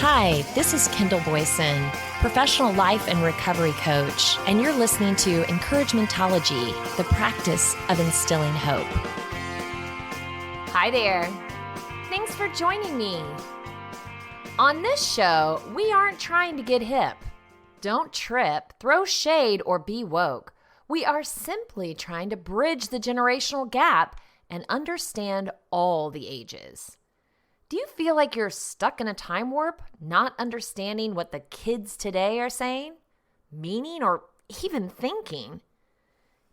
Hi, this is Kendall Boyson, professional life and recovery coach, and you're listening to Encouragementology, the practice of instilling hope. Hi there. Thanks for joining me. On this show, we aren't trying to get hip. Don't trip, throw shade, or be woke. We are simply trying to bridge the generational gap and understand all the ages. Do you feel like you're stuck in a time warp, not understanding what the kids today are saying, meaning, or even thinking?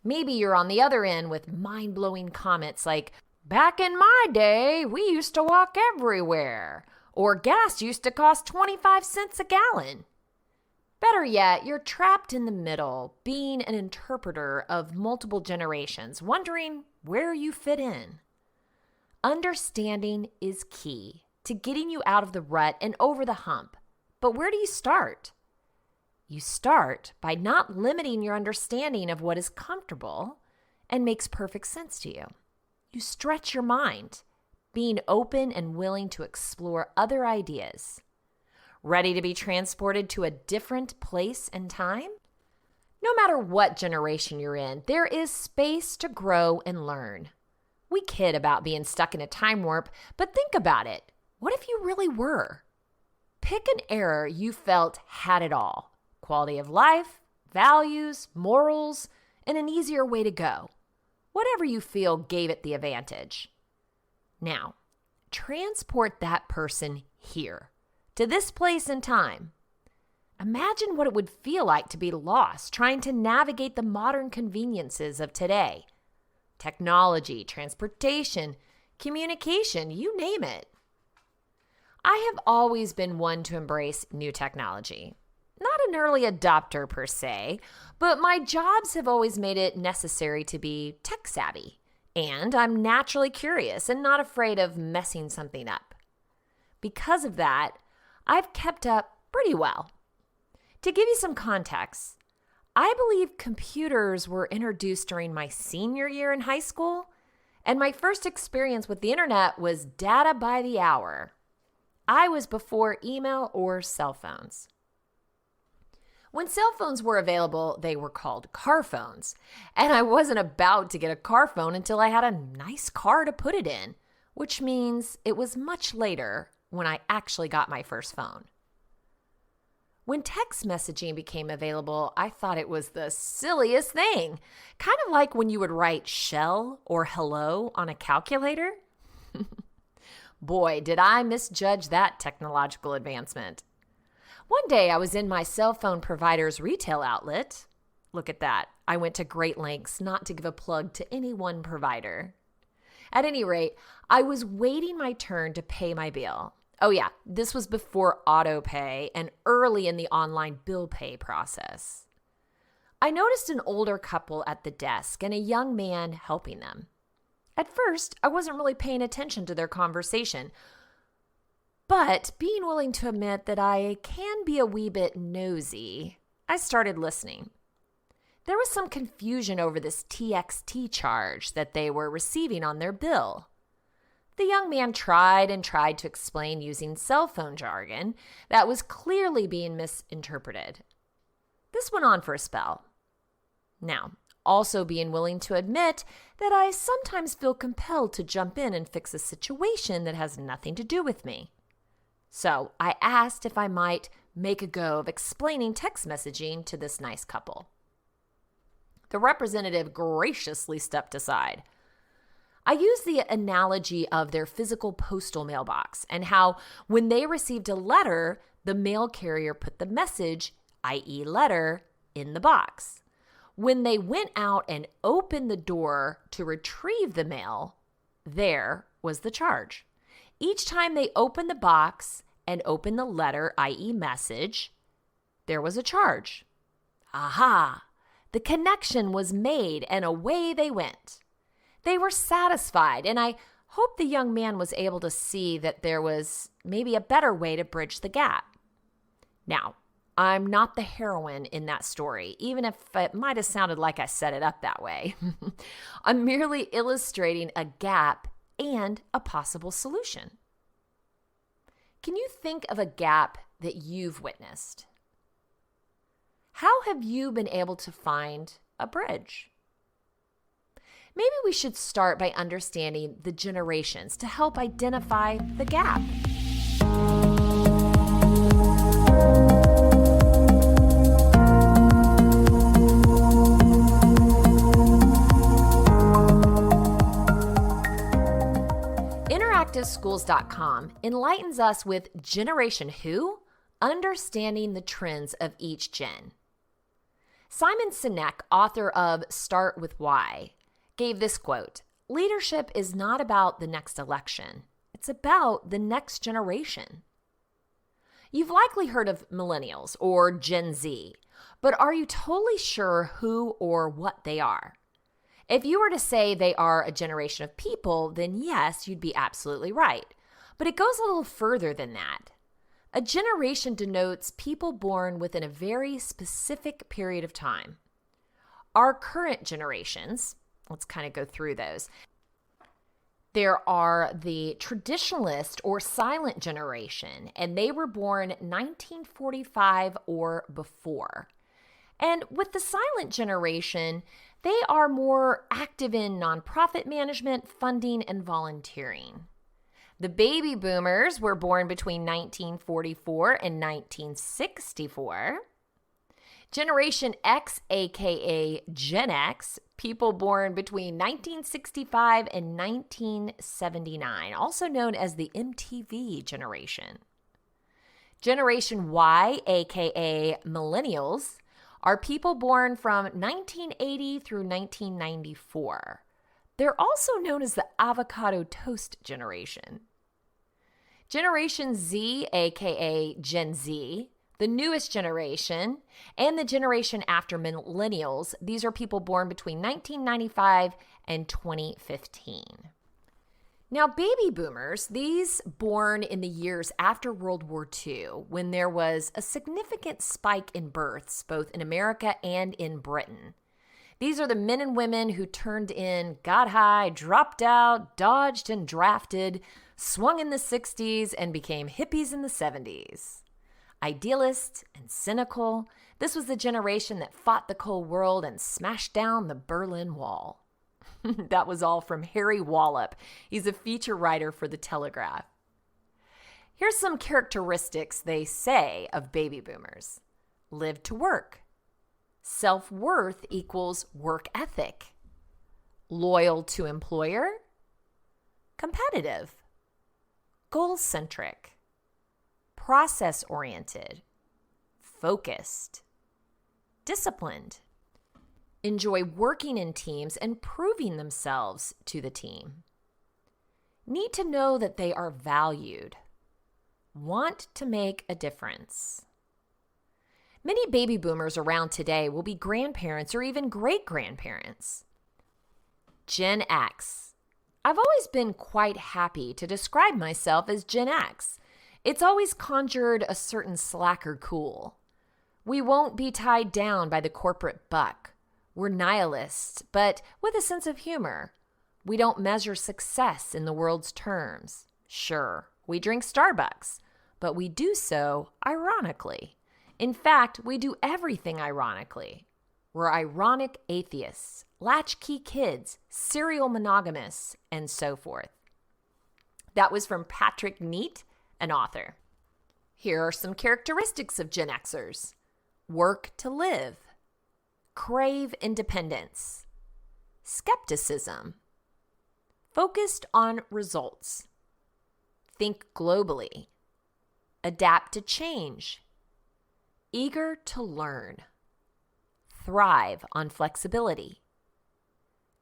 Maybe you're on the other end with mind-blowing comments like, "Back in my day, we used to walk everywhere," or "gas used to cost 25 cents a gallon." Better yet, you're trapped in the middle, being an interpreter of multiple generations, wondering where you fit in. Understanding is key to getting you out of the rut and over the hump. But where do you start? You start by not limiting your understanding of what is comfortable and makes perfect sense to you. You stretch your mind, being open and willing to explore other ideas. Ready to be transported to a different place and time? No matter what generation you're in, there is space to grow and learn. We kid about being stuck in a time warp, but think about it. What if you really were? Pick an era you felt had it all. Quality of life, values, morals, and an easier way to go. Whatever you feel gave it the advantage. Now, transport that person here, to this place and time. Imagine what it would feel like to be lost, trying to navigate the modern conveniences of today. Technology, transportation, communication, you name it. I have always been one to embrace new technology. Not an early adopter per se, but my jobs have always made it necessary to be tech savvy. And I'm naturally curious and not afraid of messing something up. Because of that, I've kept up pretty well. To give you some context, I believe computers were introduced during my senior year in high school, and my first experience with the internet was data by the hour. I was before email or cell phones. When cell phones were available, they were called car phones, and I wasn't about to get a car phone until I had a nice car to put it in, which means it was much later when I actually got my first phone. When text messaging became available, I thought it was the silliest thing. Kind of like when you would write shell or hello on a calculator. Boy, did I misjudge that technological advancement. One day I was in my cell phone provider's retail outlet. Look at that. I went to great lengths not to give a plug to any one provider. At any rate, I was waiting my turn to pay my bill. Oh yeah, this was before auto pay and early in the online bill pay process. I noticed an older couple at the desk and a young man helping them. At first, I wasn't really paying attention to their conversation, but being willing to admit that I can be a wee bit nosy, I started listening. There was some confusion over this TXT charge that they were receiving on their bill. The young man tried to explain using cell phone jargon that was clearly being misinterpreted. This went on for a spell. Now, also being willing to admit that I sometimes feel compelled to jump in and fix a situation that has nothing to do with me. So I asked if I might make a go of explaining text messaging to this nice couple. The representative graciously stepped aside. I used the analogy of their physical postal mailbox and how when they received a letter, the mail carrier put the message, i.e. letter, in the box. When they went out and opened the door to retrieve the mail, there was the charge. Each time they opened the box and opened the letter, i.e. message, there was a charge. Aha! The connection was made and away they went. They were satisfied, and I hope the young man was able to see that there was maybe a better way to bridge the gap. Now, I'm not the heroine in that story, even if it might have sounded like I set it up that way. I'm merely illustrating a gap and a possible solution. Can you think of a gap that you've witnessed? How have you been able to find a bridge? Maybe we should start by understanding the generations to help identify the gap. InteractiveSchools.com enlightens us with Generation Who, understanding the trends of each gen. Simon Sinek, author of Start With Why, gave this quote, "Leadership is not about the next election. It's about the next generation." You've likely heard of Millennials or Gen Z, but are you totally sure who or what they are? If you were to say they are a generation of people, then yes, you'd be absolutely right. But it goes a little further than that. A generation denotes people born within a very specific period of time. Our current generations, let's kind of go through those. There are the traditionalist or silent generation, and they were born 1945 or before. And with the silent generation, they are more active in nonprofit management, funding, and volunteering. The baby boomers were born between 1944 and 1964. Generation X, aka Gen X, people born between 1965 and 1979, also known as the MTV generation. Generation Y, aka Millennials, are people born from 1980 through 1994. They're also known as the avocado toast generation. Generation Z, aka Gen Z, the newest generation, and the generation after millennials, these are people born between 1995 and 2015. Now, baby boomers, these born in the years after World War II, when there was a significant spike in births, both in America and in Britain. These are the men and women who turned in, got high, dropped out, dodged and drafted, swung in the 60s, and became hippies in the 70s. Idealist and cynical, this was the generation that fought the Cold War and smashed down the Berlin Wall. That was all from Harry Wallop. He's a feature writer for The Telegraph. Here's some characteristics they say of baby boomers. Live to work. Self-worth equals work ethic. Loyal to employer. Competitive. Goal-centric. Process-oriented. Focused. Disciplined. Enjoy working in teams and proving themselves to the team. Need to know that they are valued. Want to make a difference. Many baby boomers around today will be grandparents or even great-grandparents. Gen X. I've always been quite happy to describe myself as Gen X. It's always conjured a certain slacker cool. We won't be tied down by the corporate buck. We're nihilists, but with a sense of humor. We don't measure success in the world's terms. Sure, we drink Starbucks, but we do so ironically. In fact, we do everything ironically. We're ironic atheists, latchkey kids, serial monogamists, and so forth. That was from Patrick Neat, an author. Here are some characteristics of Gen Xers. Work to live. Crave independence. Skepticism. Focused on results. Think globally. Adapt to change. Eager to learn. Thrive on flexibility.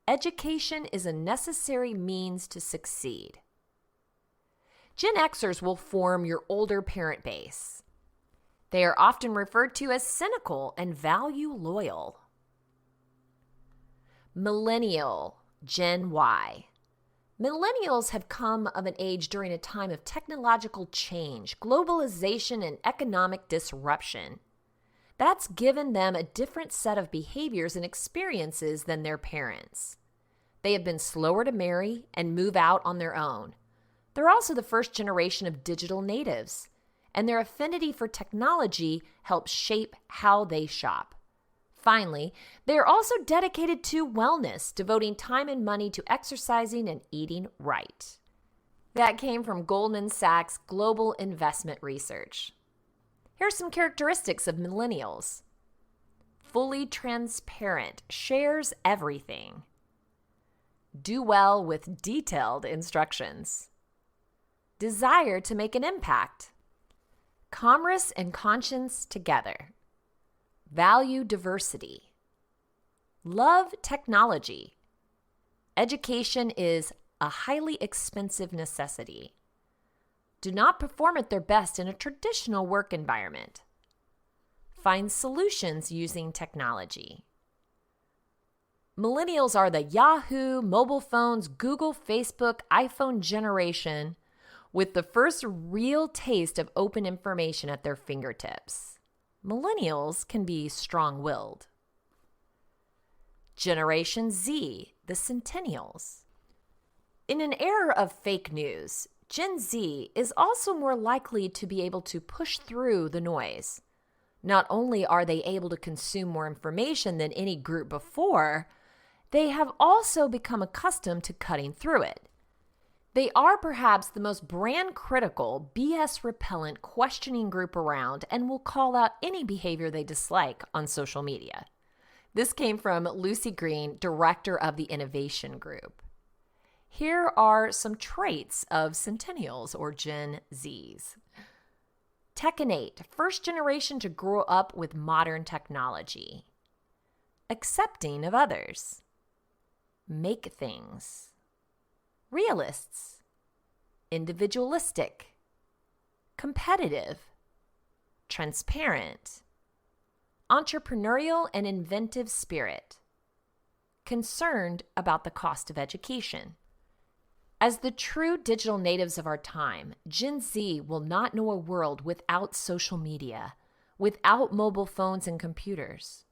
Education is a necessary means to succeed. Gen Xers will form your older parent base. They are often referred to as cynical and value loyal. Millennial, Gen Y. Millennials have come of an age during a time of technological change, globalization, and economic disruption. That's given them a different set of behaviors and experiences than their parents. They have been slower to marry and move out on their own. They're also the first generation of digital natives, and their affinity for technology helps shape how they shop. Finally, they are also dedicated to wellness, devoting time and money to exercising and eating right. That came from Goldman Sachs Global Investment Research. Here are some characteristics of millennials. Fully transparent, shares everything. Do well with detailed instructions. Desire to make an impact. Commerce and conscience together. Value diversity. Love technology. Education is a highly expensive necessity. Do not perform at their best in a traditional work environment. Find solutions using technology. Millennials are the Yahoo, mobile phones, Google, Facebook, iPhone generation with the first real taste of open information at their fingertips. Millennials can be strong-willed. Generation Z, the Centennials. In an era of fake news, Gen Z is also more likely to be able to push through the noise. Not only are they able to consume more information than any group before, they have also become accustomed to cutting through it. They are perhaps the most brand-critical, BS-repellent questioning group around and will call out any behavior they dislike on social media. This came from Lucy Green, director of the Innovation Group. Here are some traits of Centennials or Gen Zs. Tech innate, first generation to grow up with modern technology. Accepting of others. Make things. Realists. Individualistic. Competitive. Transparent. Entrepreneurial and inventive spirit. Concerned about the cost of education. As the true digital natives of our time, Gen Z will not know a world without social media, without mobile phones and computers.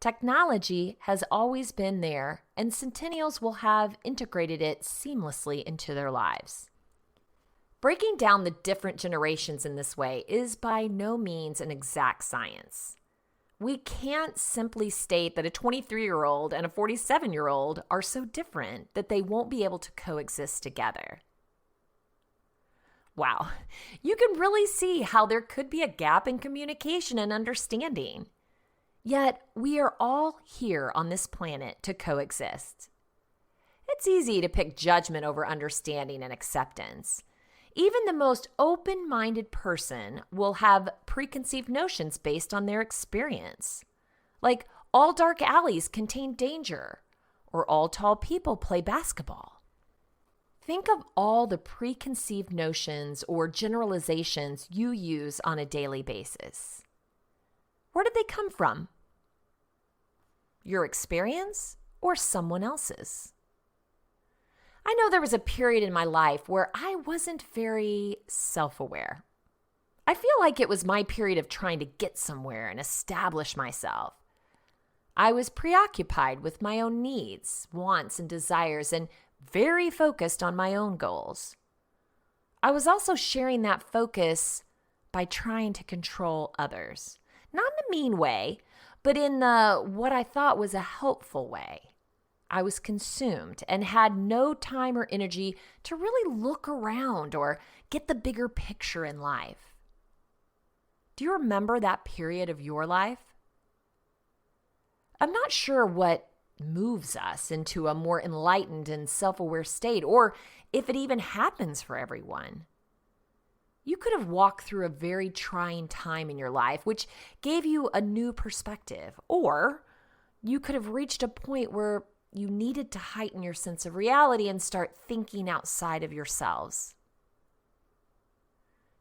Technology has always been there, and Centennials will have integrated it seamlessly into their lives. Breaking down the different generations in this way is by no means an exact science. We can't simply state that a 23-year-old and a 47-year-old are so different that they won't be able to coexist together. Wow, you can really see how there could be a gap in communication and understanding. Yet, we are all here on this planet to coexist. It's easy to pick judgment over understanding and acceptance. Even the most open-minded person will have preconceived notions based on their experience. Like, all dark alleys contain danger, or all tall people play basketball. Think of all the preconceived notions or generalizations you use on a daily basis. Where did they come from? Your experience or someone else's? I know there was a period in my life where I wasn't very self-aware. I feel like it was my period of trying to get somewhere and establish myself. I was preoccupied with my own needs, wants, and desires, and very focused on my own goals. I was also sharing that focus by trying to control others. Not in a mean way, but in what I thought was a helpful way. I was consumed and had no time or energy to really look around or get the bigger picture in life. Do you remember that period of your life? I'm not sure what moves us into a more enlightened and self-aware state, or if it even happens for everyone. You could have walked through a very trying time in your life, which gave you a new perspective, or you could have reached a point where you needed to heighten your sense of reality and start thinking outside of yourselves.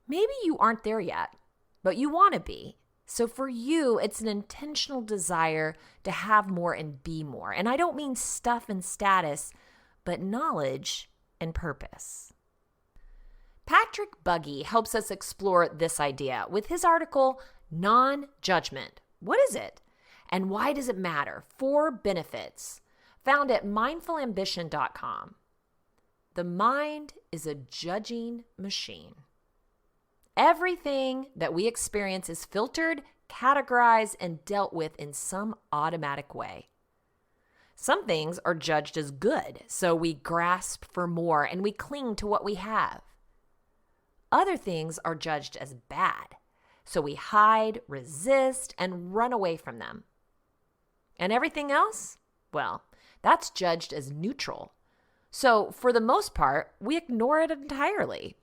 Maybe you aren't there yet, but you want to be. So for you, it's an intentional desire to have more and be more. And I don't mean stuff and status, but knowledge and purpose. Patrick Buggy helps us explore this idea with his article, Non-Judgment. What is it? And why does it matter? 4 benefits. Found at mindfulambition.com. the mind is a judging machine. Everything that we experience is filtered, categorized, and dealt with in some automatic way. Some things are judged as good, so we grasp for more and we cling to what we have. Other things are judged as bad, so we hide, resist, and run away from them. And everything else? Well, that's judged as neutral. So for the most part, we ignore it entirely.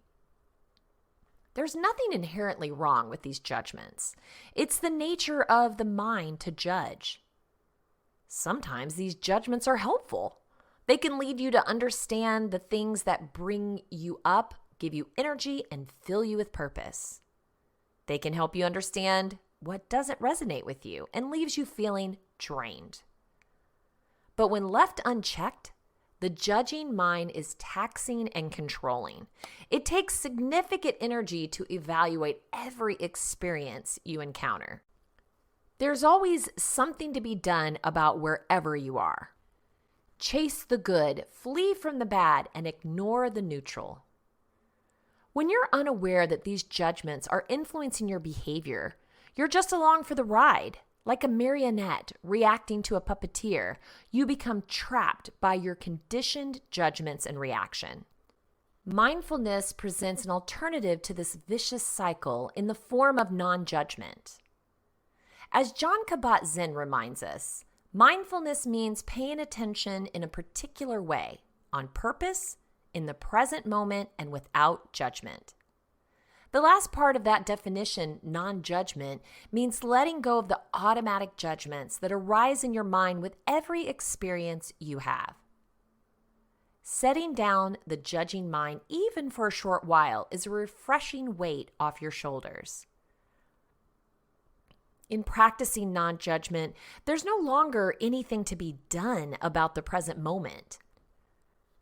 There's nothing inherently wrong with these judgments. It's the nature of the mind to judge. Sometimes these judgments are helpful. They can lead you to understand the things that bring you up, give you energy, and fill you with purpose. They can help you understand what doesn't resonate with you and leaves you feeling drained. But when left unchecked, the judging mind is taxing and controlling. It takes significant energy to evaluate every experience you encounter. There's always something to be done about wherever you are. Chase the good, flee from the bad, and ignore the neutral. When you're unaware that these judgments are influencing your behavior, you're just along for the ride. Like a marionette reacting to a puppeteer, you become trapped by your conditioned judgments and reaction. Mindfulness presents an alternative to this vicious cycle in the form of non-judgment. As Jon Kabat-Zinn reminds us, mindfulness means paying attention in a particular way, on purpose, in the present moment, and without judgment. The last part of that definition, non-judgment, means letting go of the automatic judgments that arise in your mind with every experience you have. Setting down the judging mind, even for a short while, is a refreshing weight off your shoulders. In practicing non-judgment, there's no longer anything to be done about the present moment.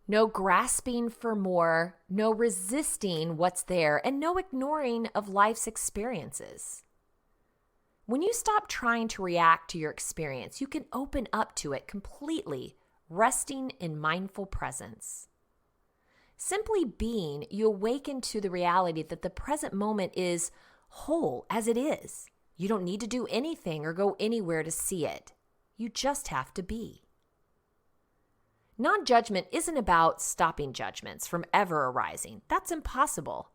No grasping for more, no resisting what's there, and no ignoring of life's experiences. When you stop trying to react to your experience, you can open up to it completely, resting in mindful presence. Simply being, you awaken to the reality that the present moment is whole as it is. You don't need to do anything or go anywhere to see it. You just have to be. Non-judgment isn't about stopping judgments from ever arising. That's impossible.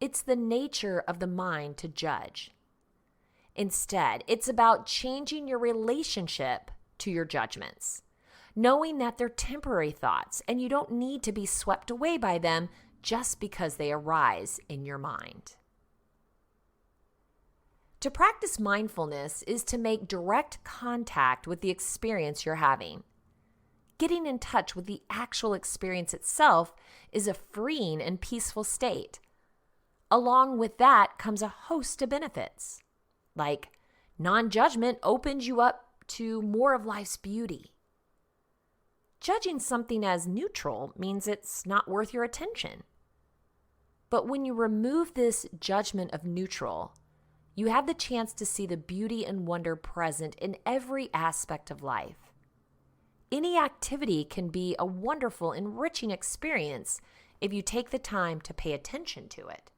It's the nature of the mind to judge. Instead, it's about changing your relationship to your judgments, knowing that they're temporary thoughts and you don't need to be swept away by them just because they arise in your mind. To practice mindfulness is to make direct contact with the experience you're having. Getting in touch with the actual experience itself is a freeing and peaceful state. Along with that comes a host of benefits, like non-judgment opens you up to more of life's beauty. Judging something as neutral means it's not worth your attention. But when you remove this judgment of neutral, you have the chance to see the beauty and wonder present in every aspect of life. Any activity can be a wonderful, enriching experience if you take the time to pay attention to it.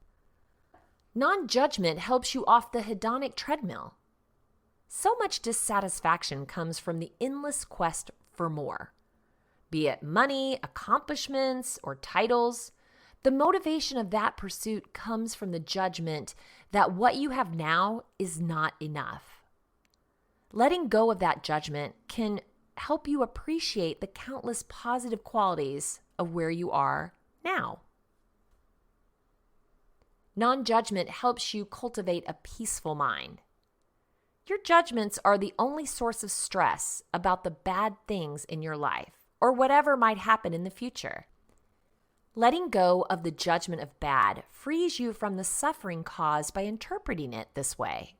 Non-judgment helps you off the hedonic treadmill. So much dissatisfaction comes from the endless quest for more. Be it money, accomplishments, or titles, the motivation of that pursuit comes from the judgment that what you have now is not enough. Letting go of that judgment can help you appreciate the countless positive qualities of where you are now. Non-judgment helps you cultivate a peaceful mind. Your judgments are the only source of stress about the bad things in your life or whatever might happen in the future. Letting go of the judgment of bad frees you from the suffering caused by interpreting it this way.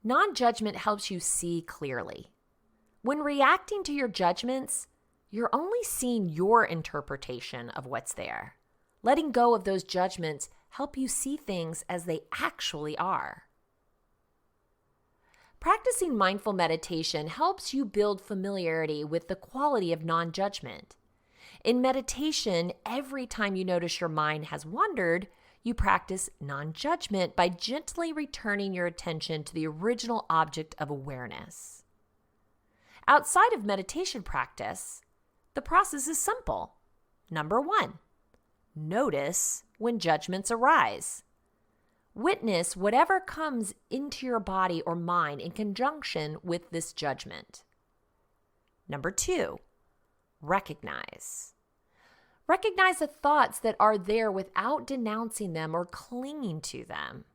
Non-judgment helps you see clearly. When reacting to your judgments, you're only seeing your interpretation of what's there. Letting go of those judgments help you see things as they actually are. Practicing mindful meditation helps you build familiarity with the quality of non-judgment. In meditation, every time you notice your mind has wandered, you practice non-judgment by gently returning your attention to the original object of awareness. Outside of meditation practice, the process is simple. Number 1, notice when judgments arise. Witness whatever comes into your body or mind in conjunction with this judgment. Number 2, recognize. Recognize the thoughts that are there without denouncing them or clinging to them.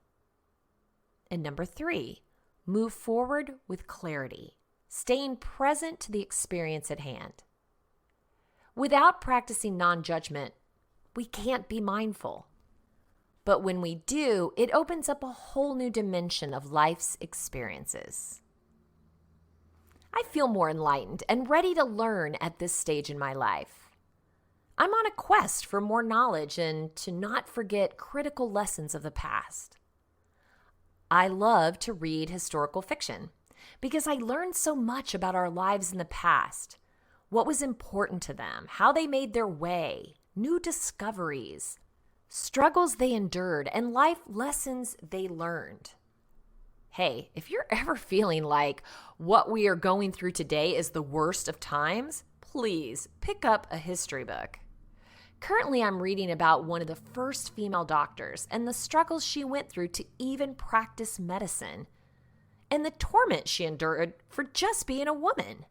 And number 3, move forward with clarity, staying present to the experience at hand. Without practicing non-judgment, we can't be mindful. But when we do, it opens up a whole new dimension of life's experiences. I feel more enlightened and ready to learn at this stage in my life. I'm on a quest for more knowledge and to not forget critical lessons of the past. I love to read historical fiction because I learned so much about our lives in the past, what was important to them, how they made their way, new discoveries, struggles they endured, and life lessons they learned. Hey, if you're ever feeling like what we are going through today is the worst of times, please pick up a history book. Currently, I'm reading about one of the first female doctors and the struggles she went through to even practice medicine and the torment she endured for just being a woman.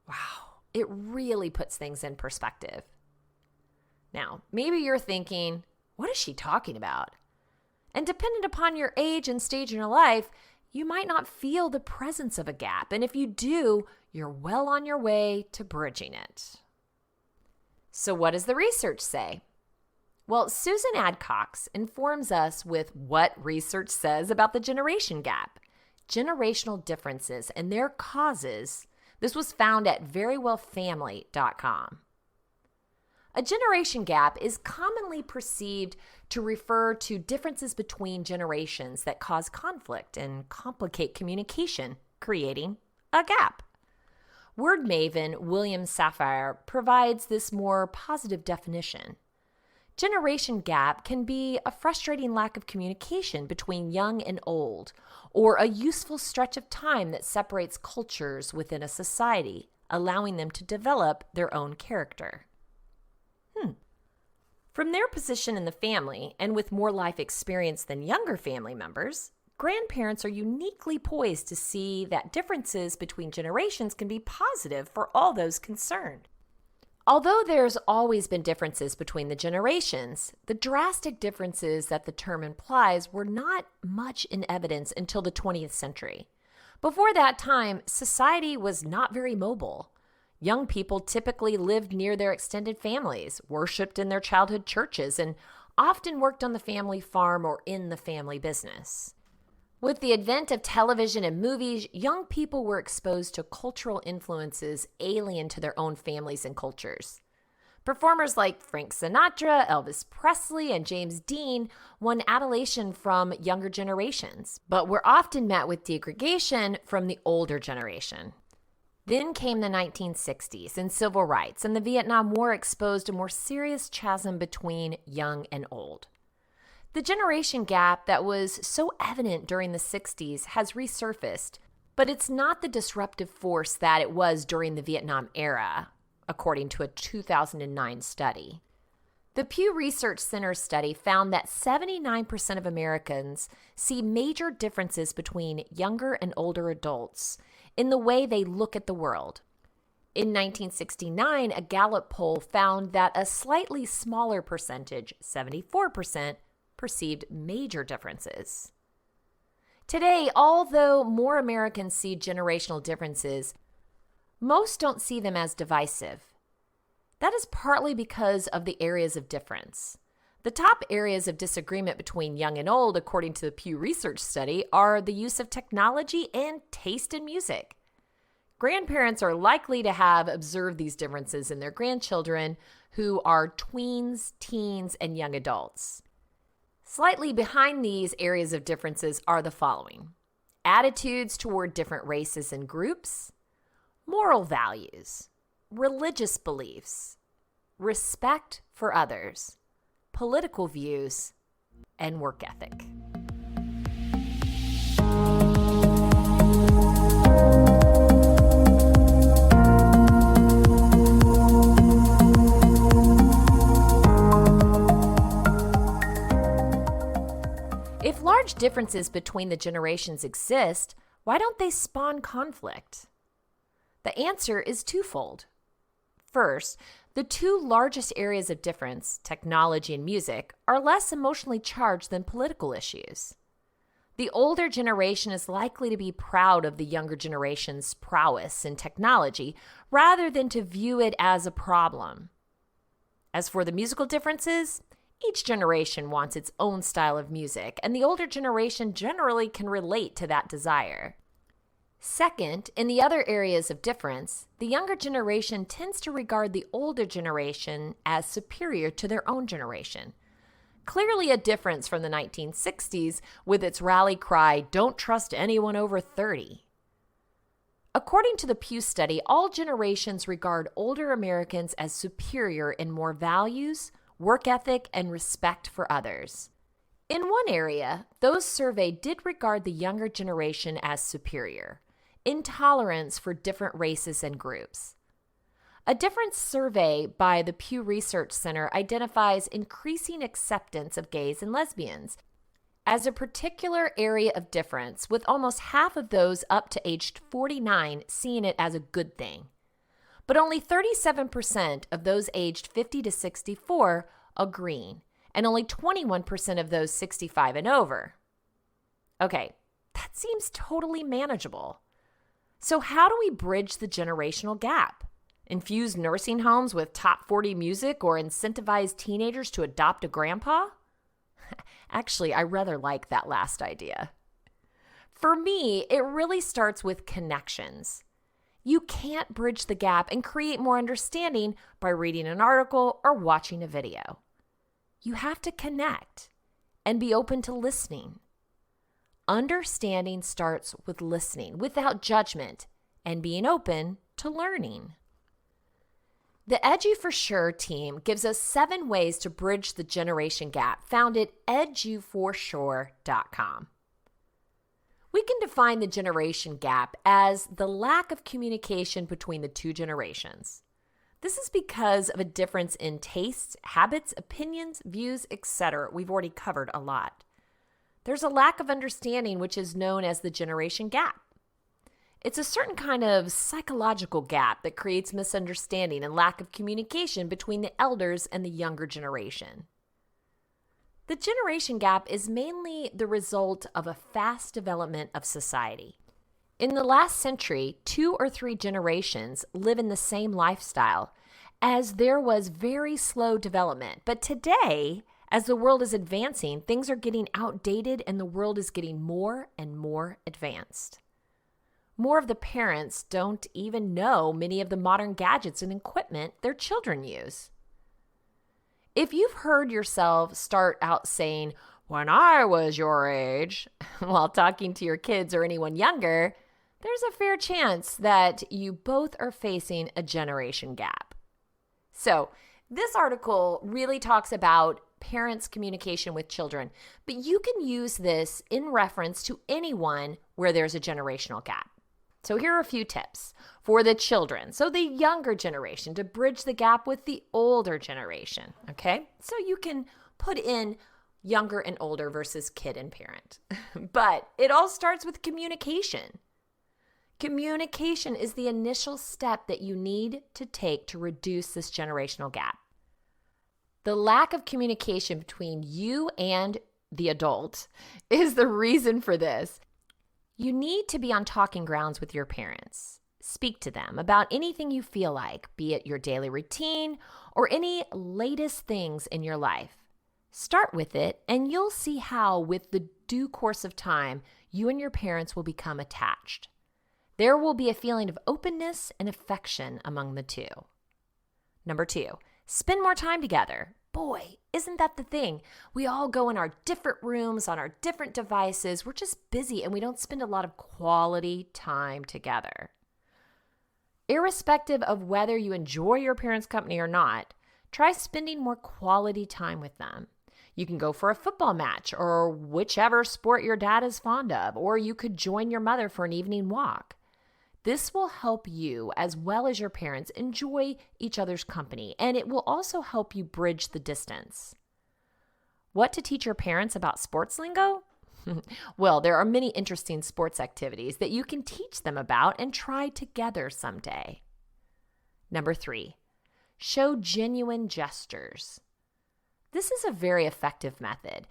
Wow, it really puts things in perspective. Now, maybe you're thinking, what is she talking about? And dependent upon your age and stage in your life, you might not feel the presence of a gap. And if you do, you're well on your way to bridging it. So what does the research say? Well, Susan Adcox informs us with what research says about the generation gap, generational differences, and their causes. This was found at verywellfamily.com. A generation gap is commonly perceived to refer to differences between generations that cause conflict and complicate communication, creating a gap. Word maven William Safire provides this more positive definition. Generation gap can be a frustrating lack of communication between young and old, or a useful stretch of time that separates cultures within a society, allowing them to develop their own character. From their position in the family, and with more life experience than younger family members, grandparents are uniquely poised to see that differences between generations can be positive for all those concerned. Although there's always been differences between the generations, the drastic differences that the term implies were not much in evidence until the 20th century. Before that time, society was not very mobile. Young people typically lived near their extended families, worshiped in their childhood churches, and often worked on the family farm or in the family business. With the advent of television and movies, young people were exposed to cultural influences alien to their own families and cultures. Performers like Frank Sinatra, Elvis Presley, and James Dean won adulation from younger generations, but were often met with degradation from the older generation. Then came the 1960s and civil rights, and the Vietnam War exposed a more serious chasm between young and old. The generation gap that was so evident during the 60s has resurfaced, but it's not the disruptive force that it was during the Vietnam era, according to a 2009 study. The Pew Research Center study found that 79% of Americans see major differences between younger and older adults in the way they look at the world. In 1969, a Gallup poll found that a slightly smaller percentage, 74%, perceived major differences. Today, although more Americans see generational differences, most don't see them as divisive. That is partly because of the areas of difference. The top areas of disagreement between young and old, according to the Pew Research study, are the use of technology and taste in music. Grandparents are likely to have observed these differences in their grandchildren, who are tweens, teens, and young adults. Slightly behind these areas of differences are the following: attitudes toward different races and groups, moral values, religious beliefs, respect for others, political views, and work ethic. If large differences between the generations exist, why don't they spawn conflict? The answer is twofold. First, the two largest areas of difference, technology and music, are less emotionally charged than political issues. The older generation is likely to be proud of the younger generation's prowess in technology rather than to view it as a problem. As for the musical differences, each generation wants its own style of music, and the older generation generally can relate to that desire. Second, in the other areas of difference, the younger generation tends to regard the older generation as superior to their own generation. Clearly a difference from the 1960s with its rally cry, "Don't trust anyone over 30." According to the Pew study, all generations regard older Americans as superior in more values, work ethic, and respect for others. In one area, those surveyed did regard the younger generation as superior: intolerance for different races and groups. A different survey by the Pew Research Center identifies increasing acceptance of gays and lesbians as a particular area of difference, with almost half of those up to age 49 seeing it as a good thing. But only 37% of those aged 50 to 64 agreeing, and only 21% of those 65 and over. Okay, that seems totally manageable. So how do we bridge the generational gap? Infuse nursing homes with top 40 music or incentivize teenagers to adopt a grandpa? Actually, I rather like that last idea. For me, it really starts with connections. You can't bridge the gap and create more understanding by reading an article or watching a video. You have to connect and be open to listening. Understanding starts with listening without judgment and being open to learning. The Edu4Sure team gives us 7 ways to bridge the generation gap, found at edu4sure.com. We can define the generation gap as the lack of communication between the two generations. This is because of a difference in tastes, habits, opinions, views, etc. We've already covered a lot. There's a lack of understanding, which is known as the generation gap. It's a certain kind of psychological gap that creates misunderstanding and lack of communication between the elders and the younger generation. The generation gap is mainly the result of a fast development of society. In the last century, 2 or 3 generations live in the same lifestyle, as there was very slow development. But today, as the world is advancing, things are getting outdated and the world is getting more and more advanced. More of the parents don't even know many of the modern gadgets and equipment their children use. If you've heard yourself start out saying, "When I was your age," while talking to your kids or anyone younger, there's a fair chance that you both are facing a generation gap. So this article really talks about parents' communication with children, but you can use this in reference to anyone where there's a generational gap. So here are a few tips for the children, so the younger generation, to bridge the gap with the older generation, okay? So you can put in younger and older versus kid and parent. But it all starts with communication. Communication is the initial step that you need to take to reduce this generational gap. The lack of communication between you and the adult is the reason for this. You need to be on talking grounds with your parents. Speak to them about anything you feel like, be it your daily routine or any latest things in your life. Start with it, and you'll see how, with the due course of time, you and your parents will become attached. There will be a feeling of openness and affection among the two. Number 2, spend more time together. Boy, isn't that the thing? We all go in our different rooms on our different devices. We're just busy and we don't spend a lot of quality time together. Irrespective of whether you enjoy your parents' company or not, Try spending more quality time with them. You can go for a football match or whichever sport your dad is fond of, or you could join your mother for an evening walk. This will help you, as well as your parents, enjoy each other's company, and it will also help you bridge the distance. What to teach your parents about sports lingo? Well, there are many interesting sports activities that you can teach them about and try together someday. Number 3, show genuine gestures. This is a very effective method.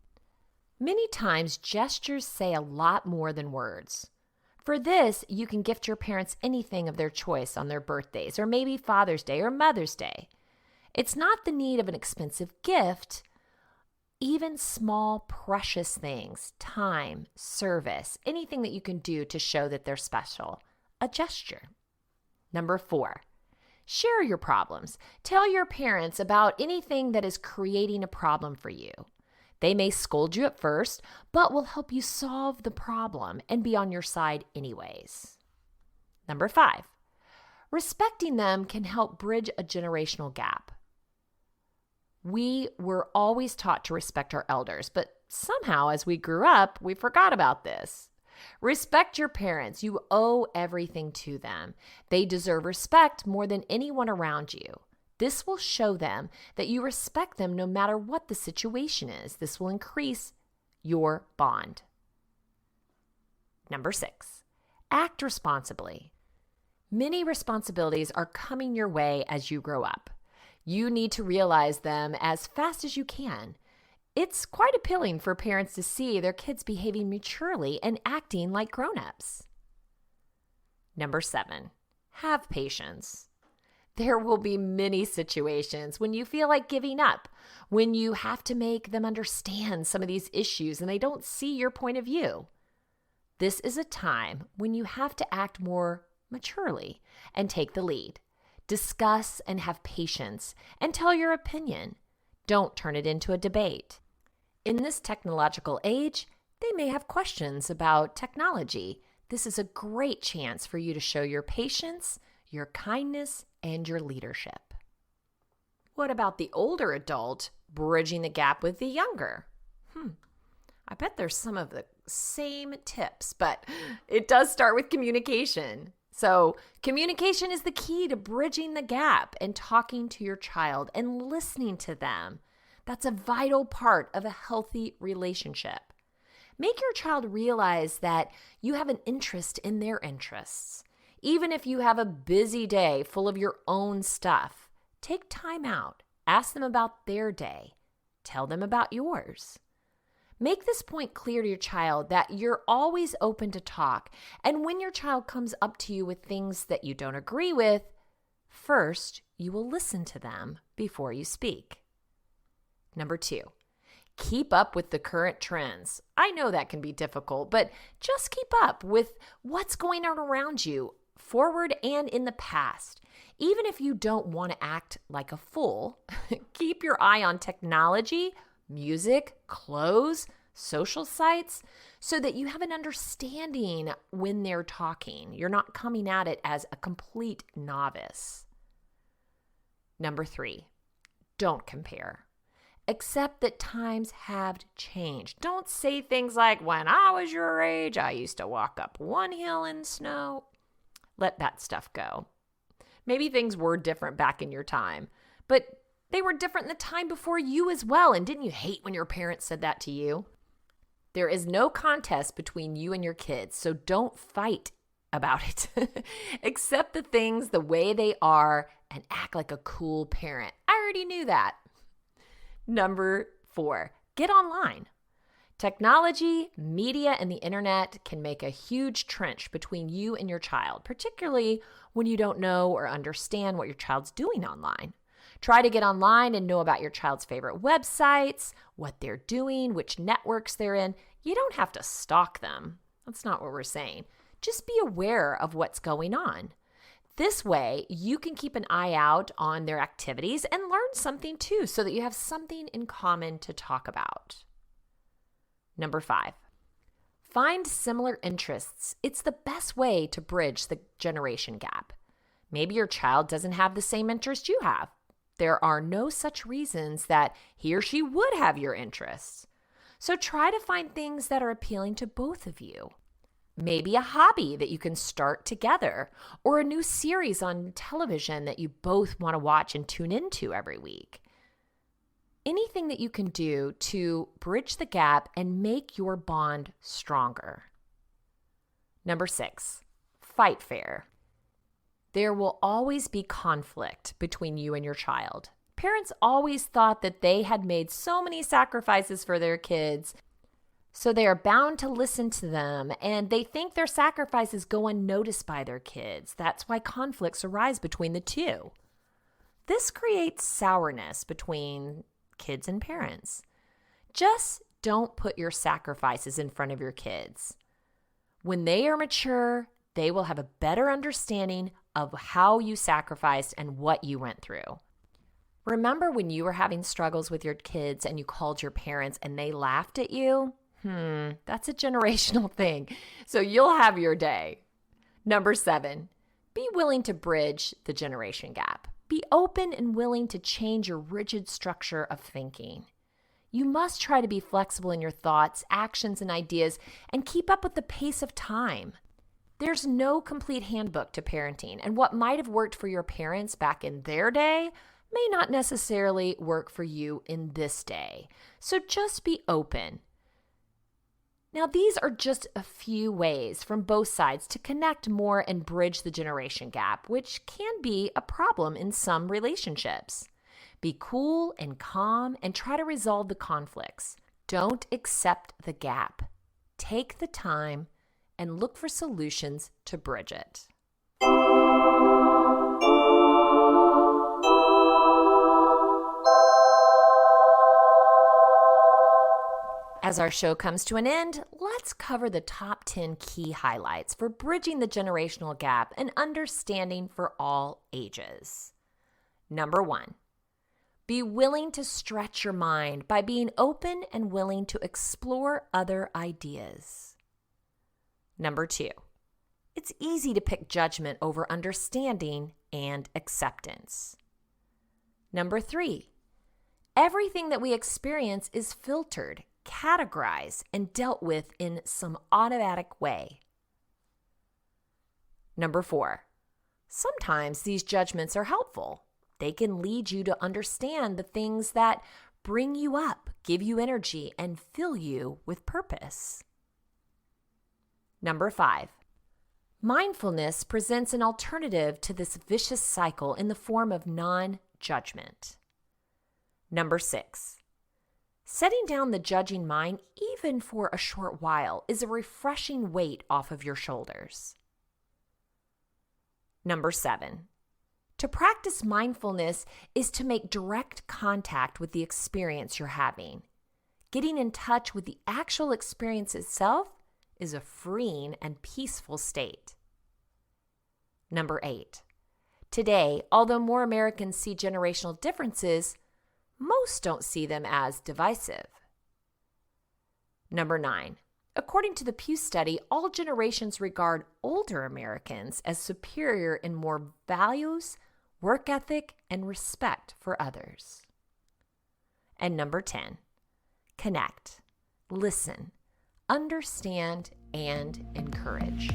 Many times, gestures say a lot more than words. For this, you can gift your parents anything of their choice on their birthdays, or maybe Father's Day or Mother's Day. It's not the need of an expensive gift. Even small, precious things, time, service, anything that you can do to show that they're special, a gesture. Number 4, share your problems. Tell your parents about anything that is creating a problem for you. They may scold you at first, but will help you solve the problem and be on your side anyways. Number 5, respecting them can help bridge a generational gap. We were always taught to respect our elders, but somehow as we grew up, we forgot about this. Respect your parents. You owe everything to them. They deserve respect more than anyone around you. This will show them that you respect them no matter what the situation is. This will increase your bond. Number 6, act responsibly. Many responsibilities are coming your way as you grow up. You need to realize them as fast as you can. It's quite appealing for parents to see their kids behaving maturely and acting like grown-ups. Number 7, have patience. There will be many situations when you feel like giving up, when you have to make them understand some of these issues and they don't see your point of view. This is a time when you have to act more maturely and take the lead. Discuss and have patience and tell your opinion. Don't turn it into a debate. In this technological age, they may have questions about technology. This is a great chance for you to show your patience, your kindness, and your leadership. What about the older adult bridging the gap with the younger? I bet there's some of the same tips, but it does start with communication. So communication is the key to bridging the gap and talking to your child and listening to them. That's a vital part of a healthy relationship. Make your child realize that you have an interest in their interests. Even if you have a busy day full of your own stuff, take time out. Ask them about their day. Tell them about yours. Make this point clear to your child that you're always open to talk. And when your child comes up to you with things that you don't agree with, first, you will listen to them before you speak. Number 2, keep up with the current trends. I know that can be difficult, but just keep up with what's going on around you, forward and in the past. Even if you don't want to act like a fool, keep your eye on technology, music, clothes, social sites, so that you have an understanding when they're talking. You're not coming at it as a complete novice. Number 3, don't compare. Accept that times have changed. Don't say things like, when I was your age, I used to walk up one hill in snow. Let that stuff go. Maybe things were different back in your time, but they were different in the time before you as well. And didn't you hate when your parents said that to you? There is no contest between you and your kids, so don't fight about it. Accept the things the way they are and act like a cool parent. I already knew that. Number 4, get online. Technology, media, and the internet can make a huge trench between you and your child, particularly when you don't know or understand what your child's doing online. Try to get online and know about your child's favorite websites, what they're doing, which networks they're in. You don't have to stalk them. That's not what we're saying. Just be aware of what's going on. This way, you can keep an eye out on their activities and learn something too, so that you have something in common to talk about. Number 5, find similar interests. It's the best way to bridge the generation gap. Maybe your child doesn't have the same interest you have. There are no such reasons that he or she would have your interests. So try to find things that are appealing to both of you. Maybe a hobby that you can start together, or a new series on television that you both want to watch and tune into every week. Anything that you can do to bridge the gap and make your bond stronger. Number 6, fight fair. There will always be conflict between you and your child. Parents always thought that they had made so many sacrifices for their kids, so they are bound to listen to them, and they think their sacrifices go unnoticed by their kids. That's why conflicts arise between the two. This creates sourness between kids and parents. Just don't put your sacrifices in front of your kids. When they are mature, they will have a better understanding of how you sacrificed and what you went through. Remember when you were having struggles with your kids and you called your parents and they laughed at you? That's a generational thing. So you'll have your day. Number 7, be willing to bridge the generation gap. Be open and willing to change your rigid structure of thinking. You must try to be flexible in your thoughts, actions, and ideas, and keep up with the pace of time. There's no complete handbook to parenting, and what might have worked for your parents back in their day may not necessarily work for you in this day. So just be open. Now, these are just a few ways from both sides to connect more and bridge the generation gap, which can be a problem in some relationships. Be cool and calm and try to resolve the conflicts. Don't accept the gap. Take the time and look for solutions to bridge it. As our show comes to an end, let's cover the top 10 key highlights for bridging the generational gap and understanding for all ages. Number 1, be willing to stretch your mind by being open and willing to explore other ideas. Number 2, it's easy to pick judgment over understanding and acceptance. Number 3, everything that we experience is filtered, categorized, and dealt with in some automatic way. Number 4, sometimes these judgments are helpful. They can lead you to understand the things that bring you up, give you energy, and fill you with purpose. Number 5, mindfulness presents an alternative to this vicious cycle in the form of non-judgment. Number 6, setting down the judging mind, even for a short while, is a refreshing weight off of your shoulders. Number 7, to practice mindfulness is to make direct contact with the experience you're having. Getting in touch with the actual experience itself is a freeing and peaceful state. Number 8, today, although more Americans see generational differences, most don't see them as divisive. Number 9, according to the Pew study, all generations regard older Americans as superior in more values, work ethic, and respect for others. And number 10, connect, listen, understand, and encourage.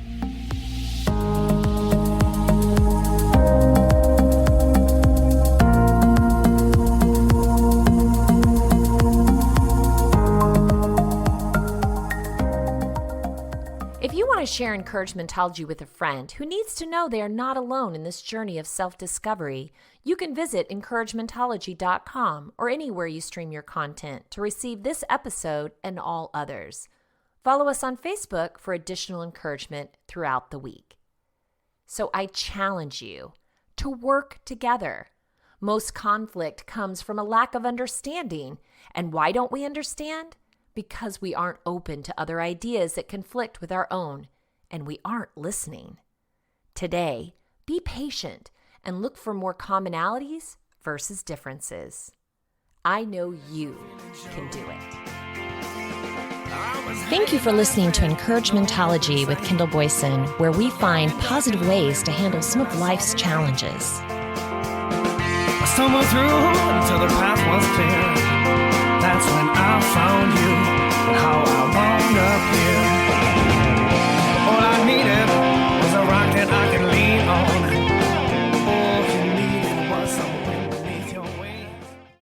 If you want to share Encouragementology with a friend who needs to know they are not alone in this journey of self-discovery, you can visit encouragementology.com or anywhere you stream your content to receive this episode and all others. Follow us on Facebook for additional encouragement throughout the week. So I challenge you to work together. Most conflict comes from a lack of understanding. And why don't we understand? Because we aren't open to other ideas that conflict with our own, and we aren't listening. Today, be patient and look for more commonalities versus differences. I know you can do it. Thank you for listening to Encouragementology with Kendall Boyson, where we find positive ways to handle some of life's challenges. stumbled through until the path was clear. That's when I found you.